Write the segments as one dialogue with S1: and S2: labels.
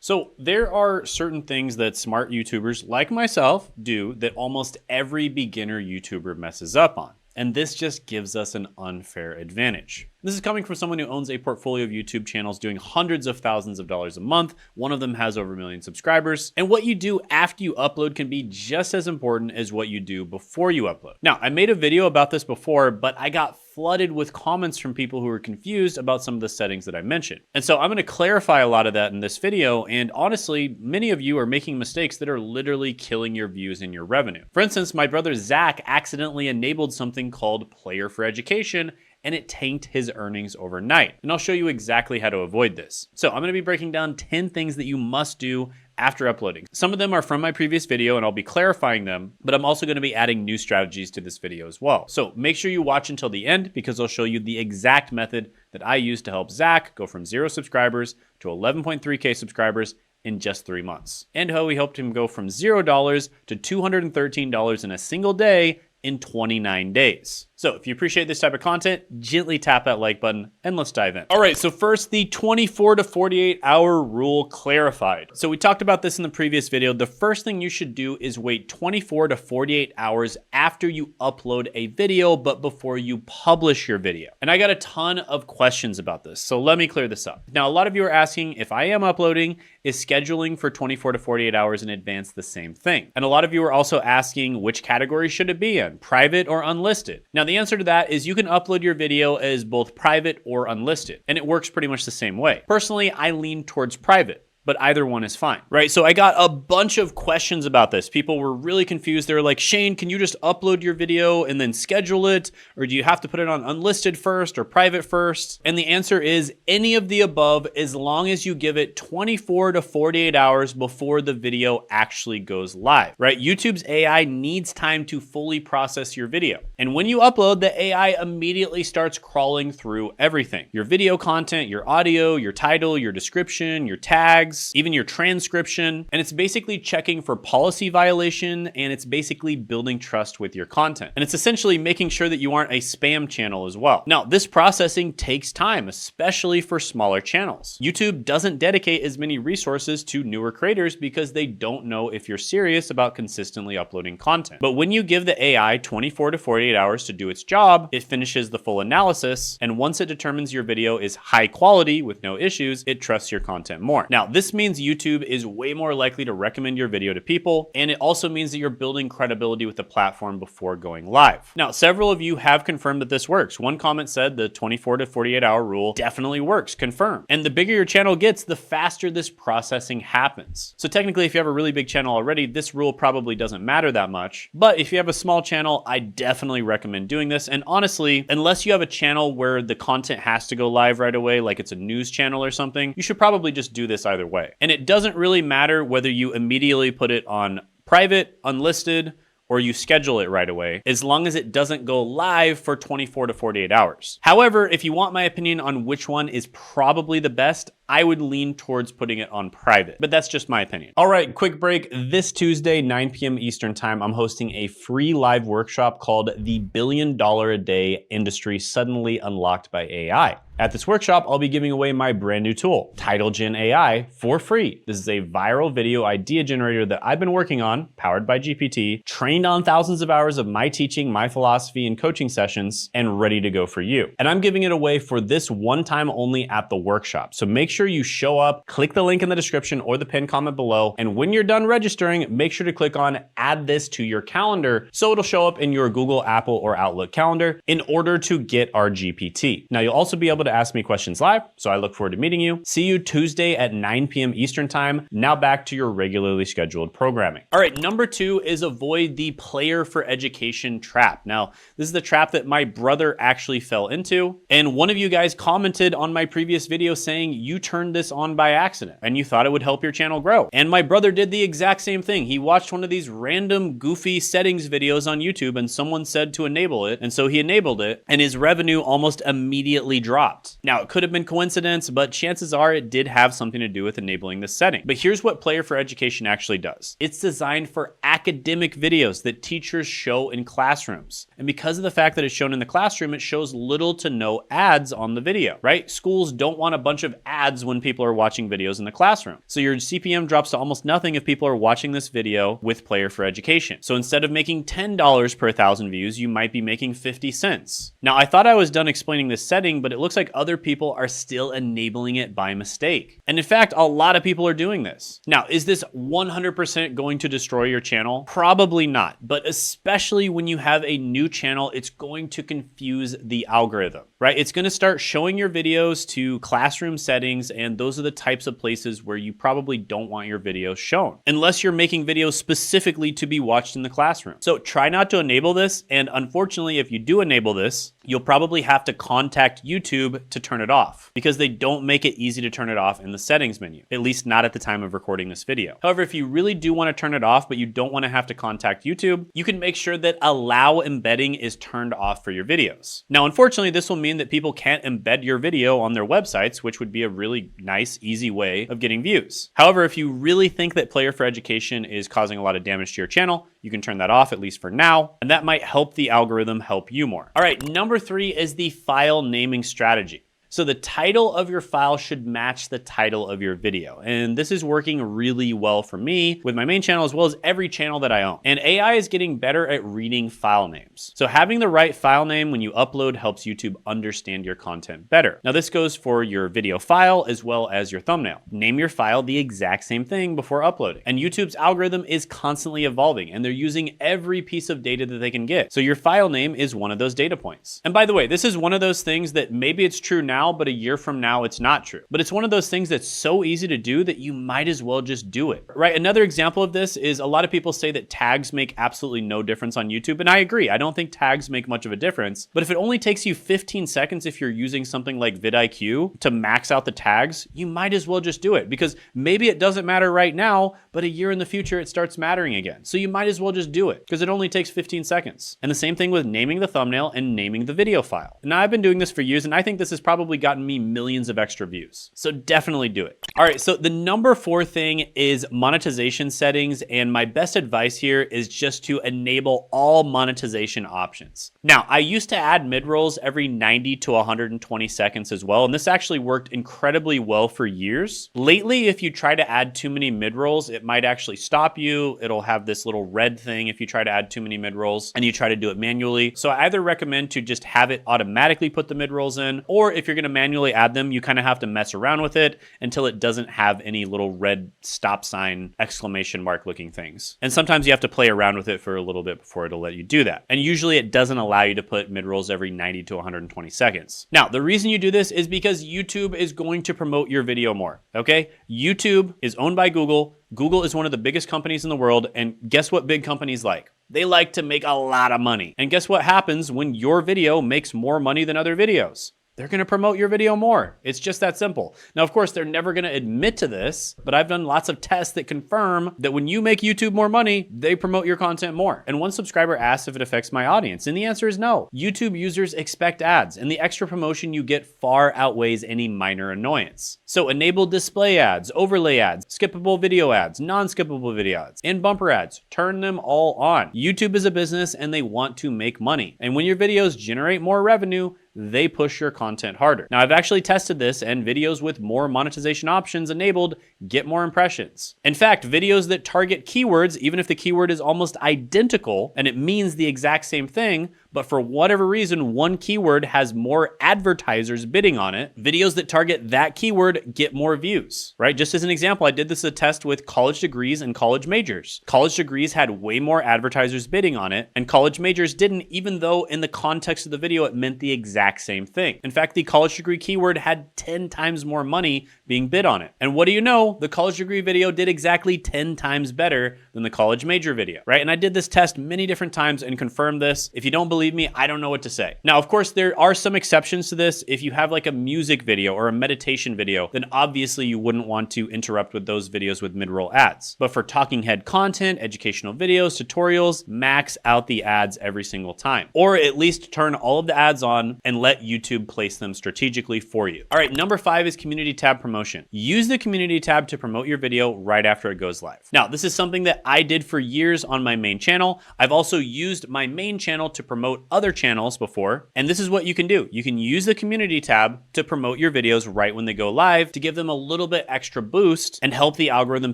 S1: So there are certain things that smart YouTubers like myself do that almost every beginner YouTuber messes up on. And this just gives us an unfair advantage. This is coming from someone who owns a portfolio of YouTube channels doing hundreds of thousands of dollars a month. One of them has over 1 million subscribers. And what you do after you upload can be just as important as what you do before you upload. Now, I made a video about this before, but I got flooded with comments from people who were confused about some of the settings that I mentioned. And so I'm going to clarify a lot of that in this video. And honestly, many of you are making mistakes that are literally killing your views and your revenue. For instance, my brother Zach accidentally enabled something called Player for Education, and it tanked his earnings overnight. And I'll show you exactly how to avoid this. So I'm gonna be breaking down 10 things that you must do after uploading. Some of them are from my previous video and I'll be clarifying them, but I'm also gonna be adding new strategies to this video as well. So make sure you watch until the end because I'll show you the exact method that I used to help Zach go from 0 subscribers to 11.3K subscribers in just 3 months. And how we helped him go from $0 to $213 in a single day in 29 days. So if you appreciate this type of content, gently tap that like button and let's dive in. All right, so first, the 24 to 48 hour rule clarified. So we talked about this in the previous video. The first thing you should do is wait 24 to 48 hours after you upload a video, but before you publish your video. And I got a ton of questions about this, so let me clear this up. Now, a lot of you are asking if I am uploading, is scheduling for 24 to 48 hours in advance the same thing? And a lot of you are also asking which category should it be in, private or unlisted? Now, the answer to that is you can upload your video as both private or unlisted, and it works pretty much the same way. Personally, I lean towards private, but either one is fine, right? So I got a bunch of questions about this. People were really confused. They were like, Shane, can you just upload your video and then schedule it? Or do you have to put it on unlisted first or private first? And the answer is any of the above, as long as you give it 24 to 48 hours before the video actually goes live, right? YouTube's AI needs time to fully process your video. And when you upload, the AI immediately starts crawling through everything. Your video content, your audio, your title, your description, your tags, even your transcription, and it's basically checking for policy violation, and it's basically building trust with your content. And it's essentially making sure that you aren't a spam channel as well. Now, this processing takes time, especially for smaller channels. YouTube doesn't dedicate as many resources to newer creators because they don't know if you're serious about consistently uploading content. But when you give the AI 24 to 48 hours to do its job, it finishes the full analysis, and once it determines your video is high quality with no issues, it trusts your content more. Now, this means YouTube is way more likely to recommend your video to people, and it also means that you're building credibility with the platform before going live. Now, several of you have confirmed that this works. One comment said the 24 to 48 hour rule definitely works, confirmed. And the bigger your channel gets, the faster this processing happens. So technically, if you have a really big channel already, this rule probably doesn't matter that much. But if you have a small channel, I definitely recommend doing this. And honestly, unless you have a channel where the content has to go live right away, like it's a news channel or something, you should probably just do this either way. And it doesn't really matter whether you immediately put it on private, unlisted, or you schedule it right away, as long as it doesn't go live for 24 to 48 hours. However, if you want my opinion on which one is probably the best, I would lean towards putting it on private, but that's just my opinion. All right, quick break. This Tuesday, 9 p.m. Eastern time, I'm hosting a free live workshop called The $1 Billion a Day Industry Suddenly Unlocked by AI. At this workshop, I'll be giving away my brand new tool, TitleGen AI, for free. This is a viral video idea generator that I've been working on, powered by GPT, trained on thousands of hours of my teaching, my philosophy, and coaching sessions, and ready to go for you. And I'm giving it away for this one time only at the workshop. So make sure you show up, click the link in the description or the pinned comment below, and when you're done registering, make sure to click on add this to your calendar so it'll show up in your Google, Apple, or Outlook calendar in order to get our GPT. Now, you'll also be able to ask me questions live, so I look forward to meeting you. See you Tuesday at 9 p.m. Eastern time. Now back to your regularly scheduled programming. All right, number 2 is avoid the player for education trap. Now, this is the trap that my brother actually fell into, and one of you guys commented on my previous video saying you turned this on by accident and you thought it would help your channel grow. And my brother did the exact same thing. He watched one of these random goofy settings videos on YouTube and someone said to enable it, and so he enabled it, and his revenue almost immediately dropped. Now, it could have been coincidence, but chances are it did have something to do with enabling this setting. But here's what Player for Education actually does. It's designed for academic videos that teachers show in classrooms. And because of the fact that it's shown in the classroom, it shows little to no ads on the video, right? Schools don't want a bunch of ads ads when people are watching videos in the classroom. So your CPM drops to almost nothing if people are watching this video with Player for Education. So instead of making $10 per 1,000 views, you might be making 50 cents. Now, I thought I was done explaining this setting, but it looks like other people are still enabling it by mistake. And in fact, a lot of people are doing this. Now, is this 100% going to destroy your channel? Probably not, but especially when you have a new channel, it's going to confuse the algorithm, right? It's going to start showing your videos to classroom settings, and those are the types of places where you probably don't want your videos shown, unless you're making videos specifically to be watched in the classroom. So try not to enable this, and unfortunately, if you do enable this, you'll probably have to contact YouTube to turn it off, because they don't make it easy to turn it off in the settings menu, at least not at the time of recording this video. However, if you really do want to turn it off, but you don't want to have to contact YouTube, you can make sure that allow embedding is turned off for your videos. Now, unfortunately, this will mean that people can't embed your video on their websites, which would be a really nice, easy way of getting views. However, if you really think that Player for Education is causing a lot of damage to your channel, you can turn that off, at least for now, and that might help the algorithm help you more. All right, number 3 is the file naming strategy. So the title of your file should match the title of your video. And this is working really well for me with my main channel, as well as every channel that I own. And AI is getting better at reading file names. So having the right file name when you upload helps YouTube understand your content better. Now this goes for your video file as well as your thumbnail. Name your file the exact same thing before uploading. And YouTube's algorithm is constantly evolving, and they're using every piece of data that they can get. So your file name is one of those data points. And by the way, this is one of those things that maybe it's true now, but a year from now, it's not true. But it's one of those things that's so easy to do that you might as well just do it, right? Another example of this is a lot of people say that tags make absolutely no difference on YouTube. And I agree. I don't think tags make much of a difference. But if it only takes you 15 seconds, if you're using something like vidIQ to max out the tags, you might as well just do it, because maybe it doesn't matter right now, but a year in the future, it starts mattering again. So you might as well just do it, because it only takes 15 seconds. And the same thing with naming the thumbnail and naming the video file. Now, I've been doing this for years, and I think this has probably gotten me millions of extra views. So definitely do it. All right, so the number 4 thing is monetization settings, and my best advice here is just to enable all monetization options. Now, I used to add mid-rolls every 90 to 120 seconds as well, and this actually worked incredibly well for years. Lately, if you try to add too many mid-rolls, it might actually stop you. It'll have this little red thing if you try to add too many mid-rolls and you try to do it manually. So I either recommend to just have it automatically put the mid-rolls in, or if you're gonna manually add them, you kind of have to mess around with it until it doesn't have any little red stop sign exclamation mark looking things. And sometimes you have to play around with it for a little bit before it'll let you do that. And usually it doesn't allow you to put mid-rolls every 90 to 120 seconds. Now, the reason you do this is because YouTube is going to promote your video more, okay? YouTube is owned by Google. Google is one of the biggest companies in the world, and guess what big companies like? They like to make a lot of money. And guess what happens when your video makes more money than other videos? They're going to promote your video more. It's just that simple. Now, of course, they're never going to admit to this, but I've done lots of tests that confirm that when you make YouTube more money, they promote your content more. And one subscriber asked if it affects my audience, and the answer is no. YouTube users expect ads, and the extra promotion you get far outweighs any minor annoyance. So enable display ads, overlay ads, skippable video ads, non-skippable video ads, and bumper ads. Turn them all on. YouTube is a business, and they want to make money. And when your videos generate more revenue, they push your content harder. Now, I've actually tested this, and videos with more monetization options enabled get more impressions. In fact, videos that target keywords, even if the keyword is almost identical and it means the exact same thing, but for whatever reason, one keyword has more advertisers bidding on it, videos that target that keyword get more views, right? Just as an example, I did this a test with college degrees and college majors. College degrees had way more advertisers bidding on it, and college majors didn't, even though in the context of the video, it meant the exact same thing. In fact, the college degree keyword had 10 times more money being bid on it. And what do you know? The college degree video did exactly 10 times better than the college major video, right? And I did this test many different times and confirmed this. If you don't believe me, I don't know what to say. Now, of course, there are some exceptions to this. If you have like a music video or a meditation video, then obviously you wouldn't want to interrupt with those videos with mid-roll ads. But for talking head content, educational videos, tutorials, max out the ads every single time. Or at least turn all of the ads on and let YouTube place them strategically for you. All right, number 5 is community tab promotion. Use the community tab to promote your video right after it goes live. Now, this is something that I did for years on my main channel. I've also used my main channel to promote promote other channels before. And this is what you can do. You can use the community tab to promote your videos right when they go live to give them a little bit extra boost and help the algorithm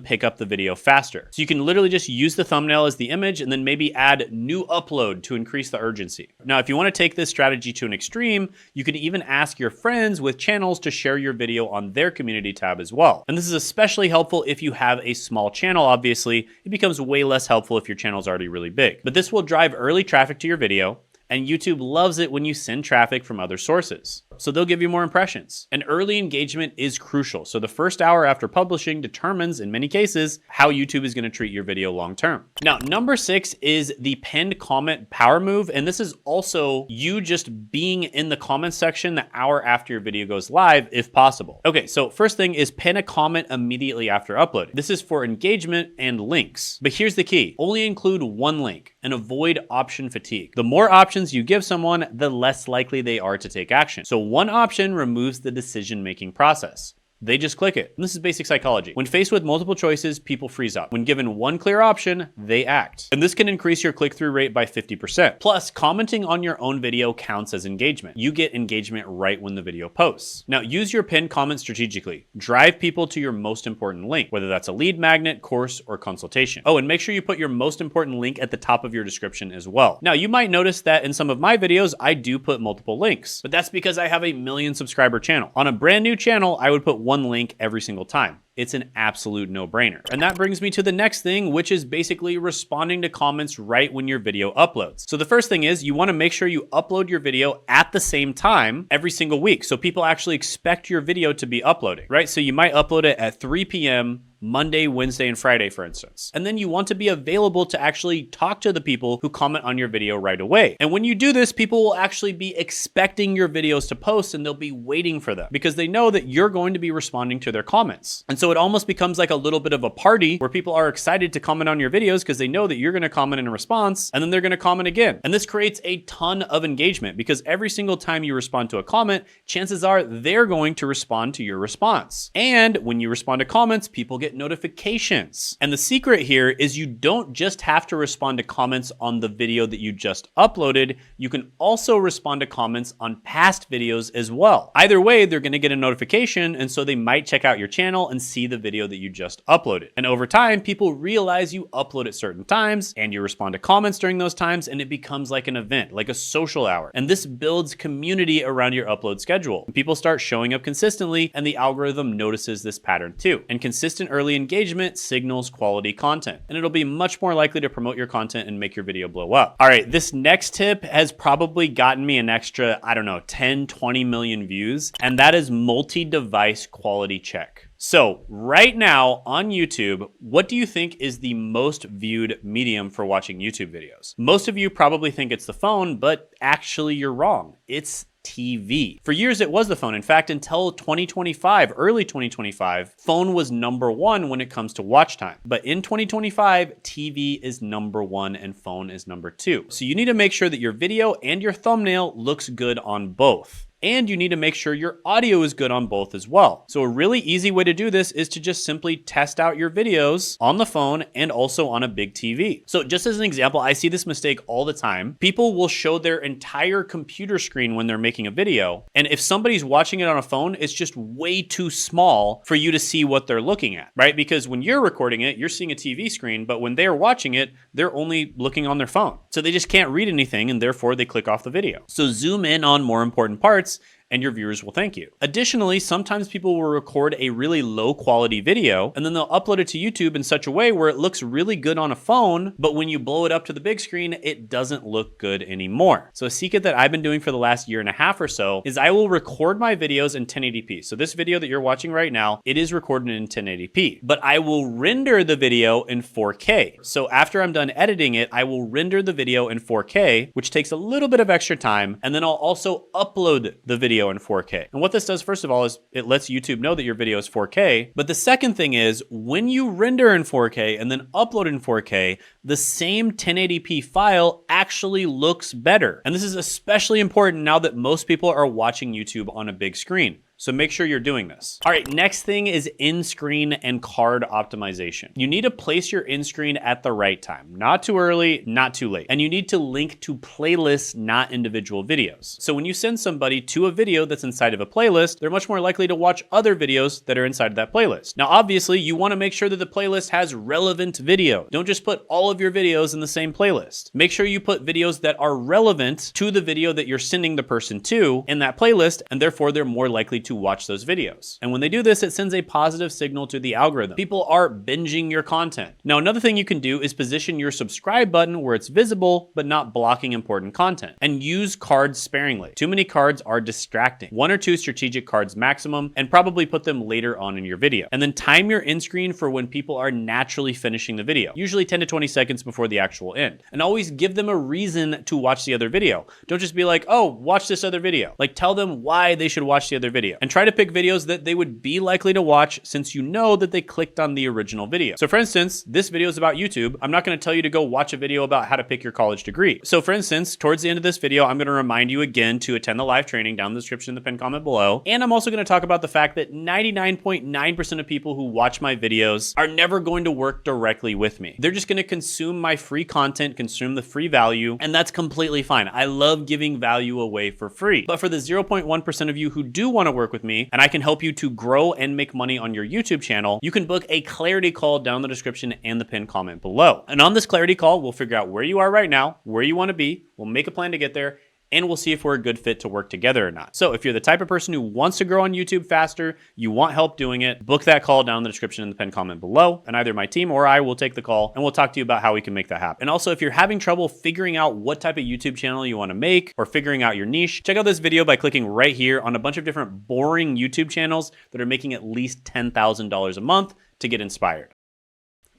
S1: pick up the video faster. So you can literally just use the thumbnail as the image and then maybe add new upload to increase the urgency. Now, if you want to take this strategy to an extreme, you can even ask your friends with channels to share your video on their community tab as well. And this is especially helpful if you have a small channel, obviously. It becomes way less helpful if your channel is already really big. But this will drive early traffic to your video, and YouTube loves it when you send traffic from other sources. So they'll give you more impressions. And early engagement is crucial. So the first hour after publishing determines, in many cases, how YouTube is gonna treat your video long term. Now, number 6 is the pinned comment power move. And this is also you just being in the comment section the hour after your video goes live, if possible. Okay, so first thing is pin a comment immediately after uploading. This is for engagement and links. But here's the key, only include one link and avoid option fatigue. The more options you give someone, the less likely they are to take action. So one option removes the decision-making process. They just click it. And this is basic psychology. When faced with multiple choices, people freeze up. When given one clear option, they act. And this can increase your click-through rate by 50%. Plus, commenting on your own video counts as engagement. You get engagement right when the video posts. Now, use your pinned comment strategically. Drive people to your most important link, whether that's a lead magnet, course, or consultation. Oh, and make sure you put your most important link at the top of your description as well. Now, you might notice that in some of my videos, I do put multiple links, but that's because I have a 1 million subscriber channel. On a brand new channel, I would put one link every single time. It's an absolute no-brainer. And that brings me to the next thing, which is basically responding to comments right when your video uploads. So the first thing is you want to make sure you upload your video at the same time every single week. So people actually expect your video to be uploading, right? So you might upload it at 3 p.m. Monday, Wednesday, and Friday, for instance. And then you want to be available to actually talk to the people who comment on your video right away. And when you do this, people will actually be expecting your videos to post and they'll be waiting for them because they know that you're going to be responding to their comments. And so it almost becomes like a little bit of a party where people are excited to comment on your videos because they know that you're going to comment in response and then they're going to comment again. And this creates a ton of engagement because every single time you respond to a comment, chances are they're going to respond to your response. And when you respond to comments, people get notifications. And the secret here is you don't just have to respond to comments on the video that you just uploaded. You can also respond to comments on past videos as well. Either way, they're going to get a notification, and so they might check out your channel and see the video that you just uploaded. And over time, people realize you upload at certain times and you respond to comments during those times, and it becomes like an event, like a social hour. And this builds community around your upload schedule. People start showing up consistently, and the algorithm notices this pattern too. And consistent early engagement signals quality content, and it'll be much more likely to promote your content and make your video blow up. All right, this next tip has probably gotten me an extra, 10, 20 million views, and that is multi-device quality check. So right now on YouTube, what do you think is the most viewed medium for watching YouTube videos? Most of you probably think it's the phone, but actually you're wrong. It's TV. For years, it was the phone. In fact, until 2025, early 2025, phone was #1 when it comes to watch time. But in 2025, TV is #1 and phone is #2. So you need to make sure that your video and your thumbnail looks good on both. And you need to make sure your audio is good on both as well. So a really easy way to do this is to just simply test out your videos on the phone and also on a big TV. So just as an example, I see this mistake all the time. People will show their entire computer screen when they're making a video. And if somebody's watching it on a phone, it's just way too small for you to see what they're looking at, right? Because when you're recording it, you're seeing a TV screen, but when they're watching it, they're only looking on their phone. So they just can't read anything and therefore they click off the video. So zoom in on more important parts and your viewers will thank you. Additionally, sometimes people will record a really low quality video and then they'll upload it to YouTube in such a way where it looks really good on a phone, but when you blow it up to the big screen, it doesn't look good anymore. So a secret that I've been doing for the last 1.5 years or so is I will record my videos in 1080p. So this video that you're watching right now, it is recorded in 1080p, but I will render the video in 4K. So after I'm done editing it, I will render the video in 4K, which takes a little bit of extra time, and then I'll also upload the video in 4K. And what this does, first of all, is it lets YouTube know that your video is 4K. But the second thing is when you render in 4K and then upload in 4K, the same 1080p file actually looks better. And this is especially important now that most people are watching YouTube on a big screen. So make sure you're doing this. All right, next thing is in-screen and card optimization. You need to place your in-screen at the right time, not too early, not too late. And you need to link to playlists, not individual videos. So when you send somebody to a video that's inside of a playlist, they're much more likely to watch other videos that are inside of that playlist. Now, obviously, you want to make sure that the playlist has relevant video. Don't just put all of your videos in the same playlist. Make sure you put videos that are relevant to the video that you're sending the person to in that playlist, and therefore they're more likely to watch those videos. And when they do this, it sends a positive signal to the algorithm. People are binging your content. Now, another thing you can do is position your subscribe button where it's visible, but not blocking important content. And use cards sparingly. Too many cards are distracting. 1 or 2 strategic cards maximum, and probably put them later on in your video. And then time your end screen for when people are naturally finishing the video, usually 10 to 20 seconds before the actual end. And always give them a reason to watch the other video. Don't just be like, oh, watch this other video. Like, tell them why they should watch the other video. And try to pick videos that they would be likely to watch, since you know that they clicked on the original video. So for instance, this video is about YouTube. I'm not going to tell you to go watch a video about how to pick your college degree. So for instance, towards the end of this video, I'm going to remind you again to attend the live training down in the description in the pinned comment below. And I'm also going to talk about the fact that 99.9% of people who watch my videos are never going to work directly with me. They're just going to consume my free content, consume the free value, and that's completely fine. I love giving value away for free. But for the 0.1% of you who do want to work with me, and I can help you to grow and make money on your YouTube channel, you can book a clarity call down in the description and the pinned comment below. And on this clarity call, we'll figure out where you are right now, where you want to be, we'll make a plan to get there, and we'll see if we're a good fit to work together or not. So if you're the type of person who wants to grow on YouTube faster, you want help doing it, book that call down in the description in the pinned comment below, and either my team or I will take the call, and we'll talk to you about how we can make that happen. And also, if you're having trouble figuring out what type of YouTube channel you want to make, or figuring out your niche, check out this video by clicking right here on a bunch of different boring YouTube channels that are making at least $10,000 a month to get inspired.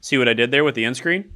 S1: See what I did there with the end screen?